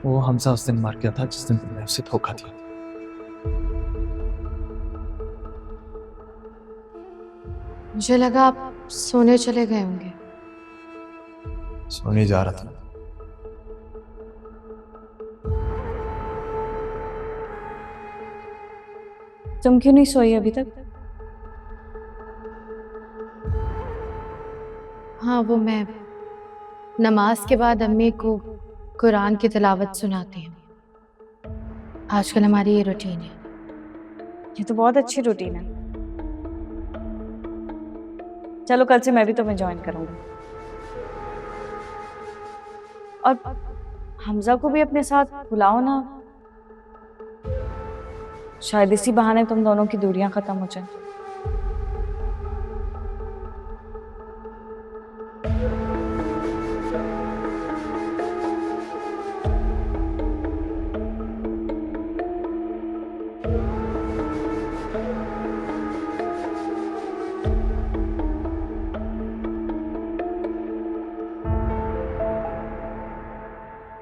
वो हमजा उस दिन मार गया था जिस दिन तुमने उसे धोखा दिया। मुझे लगा आप सोने चले गए होंगे। सोने जा रहा था। तुम क्यों नहीं सोई अभी तक? हाँ, वो मैं नमाज के बाद अम्मी को कुरान की तिलावत सुनाती हूँ। आजकल हमारी ये रूटीन है। ये तो बहुत अच्छी रूटीन है। चलो कल से मैं भी तुम्हें ज्वाइन करूंगी। और हमजा को भी अपने साथ बुलाओ ना, शायद इसी बहाने तुम दोनों की दूरियां खत्म हो जाए।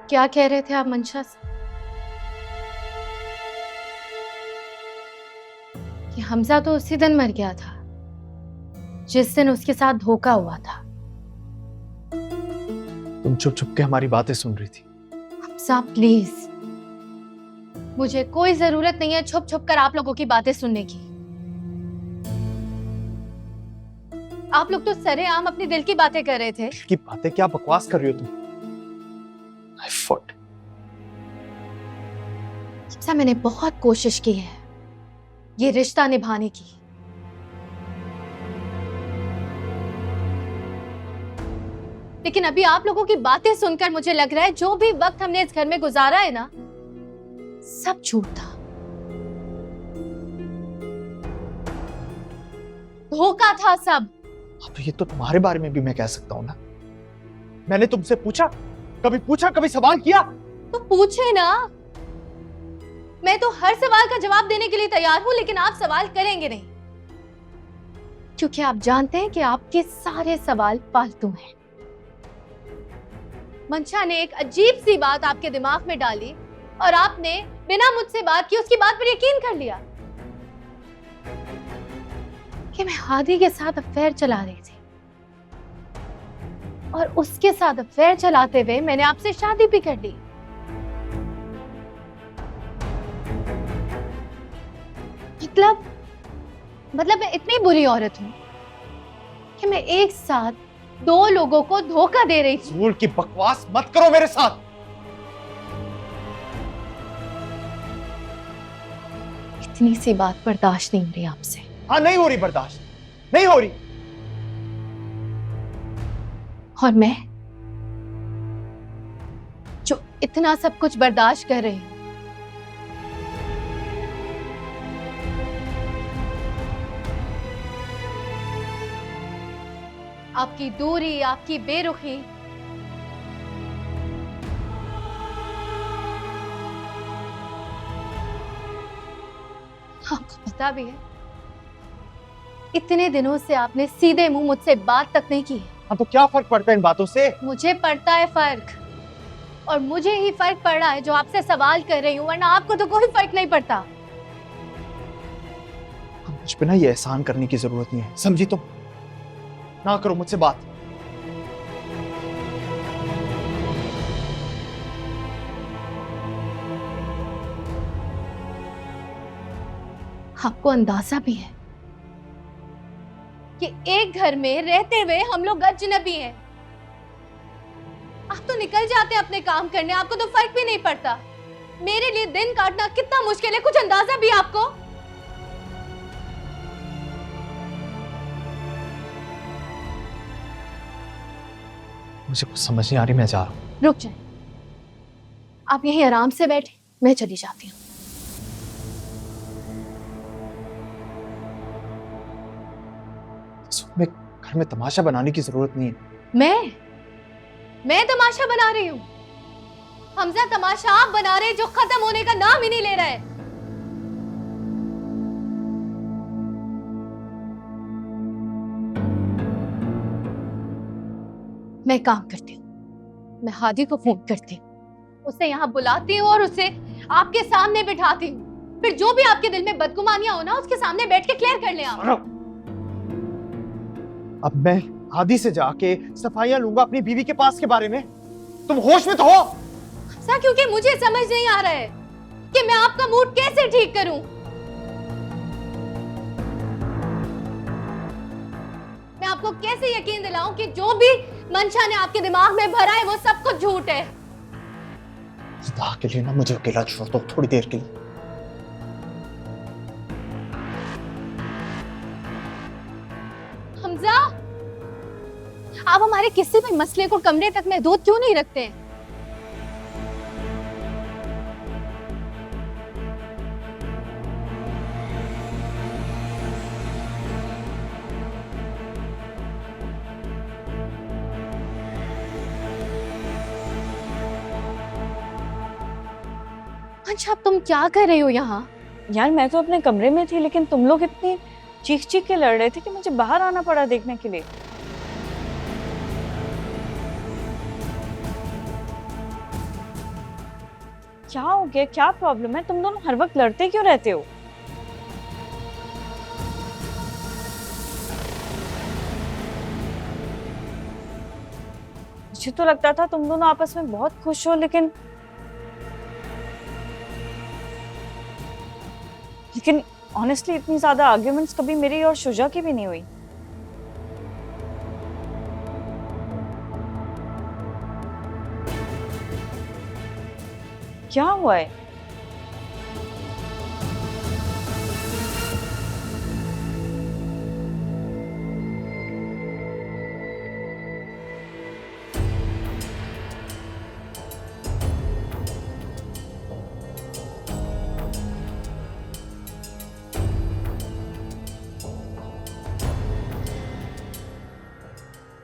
क्या कह रहे थे आप मंशा से? कि हमजा तो उसी दिन मर गया था जिस दिन उसके साथ धोखा हुआ था। तुम छुप छुप के हमारी बातें सुन रही थी। हमजा प्लीज, मुझे कोई जरूरत नहीं है छुप छुप कर आप लोगों की बातें सुनने की। आप लोग तो सरेआम अपनी दिल की बातें कर रहे थे। की बातें क्या बकवास कर रही हो तुम? I fought. हमजा, मैंने बहुत कोशिश की है ये रिश्ता निभाने की, लेकिन अभी आप लोगों की बातें सुनकर मुझे लग रहा है जो भी वक्त हमने इस घर में गुजारा है ना, सब झूठ था, धोखा था सब। अब ये तो तुम्हारे बारे में भी मैं कह सकता हूँ ना। मैंने तुमसे पूछा, कभी सवाल किया? तो पूछे ना, मैं तो हर सवाल का जवाब देने के लिए तैयार हूं, लेकिन आप सवाल करेंगे नहीं क्योंकि आप जानते हैं कि आपके सारे सवाल फालतू हैं। मंशा ने एक अजीब सी बात आपके दिमाग में डाली और आपने बिना मुझसे बात की उसकी बात पर यकीन कर लिया कि मैं हादी के साथ अफेयर चला रही थी, और उसके साथ अफेयर चलाते हुए मैंने आपसे शादी भी कर ली। मतलब मैं इतनी बुरी औरत हूं कि मैं एक साथ दो लोगों को धोखा दे रही थी। फजूल की बकवास मत करो मेरे साथ। इतनी सी बात बर्दाश्त नहीं हो रही आपसे। हाँ, नहीं हो रही बर्दाश्त, नहीं हो रही। और मैं जो इतना सब कुछ बर्दाश्त कर रही हूं, आपकी दूरी, आपकी बेरुखी, आपको पता भी है इतने दिनों से आपने सीधे मुंह मुझसे बात तक नहीं की। हाँ, तो क्या फर्क पड़ता है इन बातों से? मुझे पड़ता है फर्क, और मुझे ही फर्क पड़ रहा है जो आपसे सवाल कर रही हूँ, वरना आपको तो कोई फर्क नहीं पड़ता। मुझ पे ना ये एहसान करने की जरूरत नहीं है, समझी तुम? ना करो मुझसे बात। आपको अंदाजा भी है कि एक घर में रहते हुए हम लोग अजनबी हैं। आप तो निकल जाते हैं अपने काम करने, आपको तो फर्क भी नहीं पड़ता। मेरे लिए दिन काटना कितना मुश्किल है, कुछ अंदाजा भी आपको? मुझे कुछ समझ नहीं आ रही, मैं जा रहा हूँ। रुक जाए, आप यहीं आराम से बैठे, मैं चली जाती हूँ। में घर में तमाशा बनाने की जरूरत नहीं है। मैं तमाशा बना रही हूँ? हमजा, तमाशा आप बना रहे हैं जो खत्म होने का नाम ही नहीं ले रहा है। मैं काम करती हूँ, मैं हादी को फोन करती हूँ। उसे यहाँ बुलाती हूँ और उसे आपके सामने बिठाती हूँ, फिर जो भी आपके दिल में बदगुमानियां हो ना उसके सामने बैठ के क्लियर कर ले आप। अब मैं आदि से जाके सफाइयां लूंगा अपनी बीवी के पास के बारे में? तुम होश में तो हो? सर क्योंकि मुझे समझ नहीं आ रहा है कि मैं आपका मूड कैसे ठीक करूं। मैं आपको कैसे यकीन दिलाऊं कि जो भी मंशा ने आपके दिमाग में भरा है वो सब कुछ झूठ है। खुदा के लिए ना मुझे अकेला छोड़ दो थोड़ी देर के लिए। हमजा, आप हमारे किसी भी मसले को कमरे तक महदूद क्यों नहीं रखते हैं? अच्छा तुम क्या कर रही हो यहाँ? यार मैं तो अपने कमरे में थी, लेकिन तुम लोग इतनी चीख चीख के लड़ रहे थे कि मुझे बाहर आना पड़ा देखने के लिए। क्या हो गया? क्या प्रॉब्लम है? तुम दोनों हर वक्त लड़ते क्यों रहते हो? मुझे तो लगता था तुम दोनों आपस में बहुत खुश हो, लेकिन ऑनेस्टली इतनी ज्यादा आर्ग्यूमेंट्स कभी मेरी और शुजा की भी नहीं हुई। क्या हुआ है?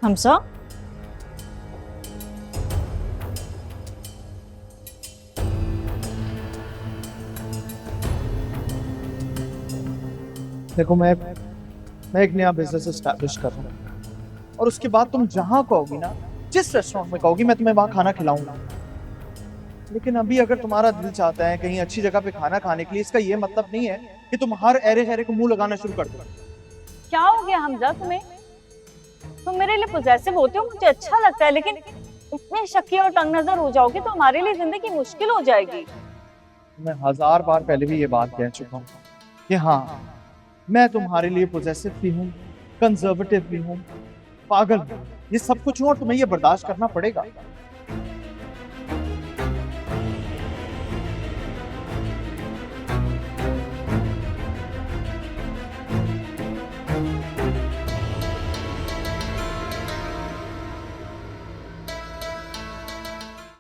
हमसा, देखो मैं एक नया बिजनेस एस्टैब्लिश कर रहा हूँ और उसके बाद तुम जहां कहोगी ना, जिस रेस्टोरेंट में कहोगी, मैं तुम्हें वहां खाना खिलाऊंगा। लेकिन अभी अगर तुम्हारा दिल चाहता है कहीं अच्छी जगह पे खाना खाने के लिए, इसका ये मतलब नहीं है कि तुम हर एरे गहरे को मुंह लगाना शुरू कर दो। क्या हो गया हमजा तुम्हें? तुम मेरे लिए पॉजेसिव होते हो, मुझे अच्छा लगता है, लेकिन इतने शक्की और तंग नजर हो जाओगे तो हमारे लिए जिंदगी मुश्किल हो जाएगी। मैं 1000 बार पहले भी ये बात कह चुका हूँ कि हाँ, मैं तुम्हारे लिए पॉजेसिव भी हूँ, कंजर्वेटिव भी हूँ, पागल हूँ, ये सब कुछ हूँ और तुम्हें ये बर्दाश्त करना पड़ेगा।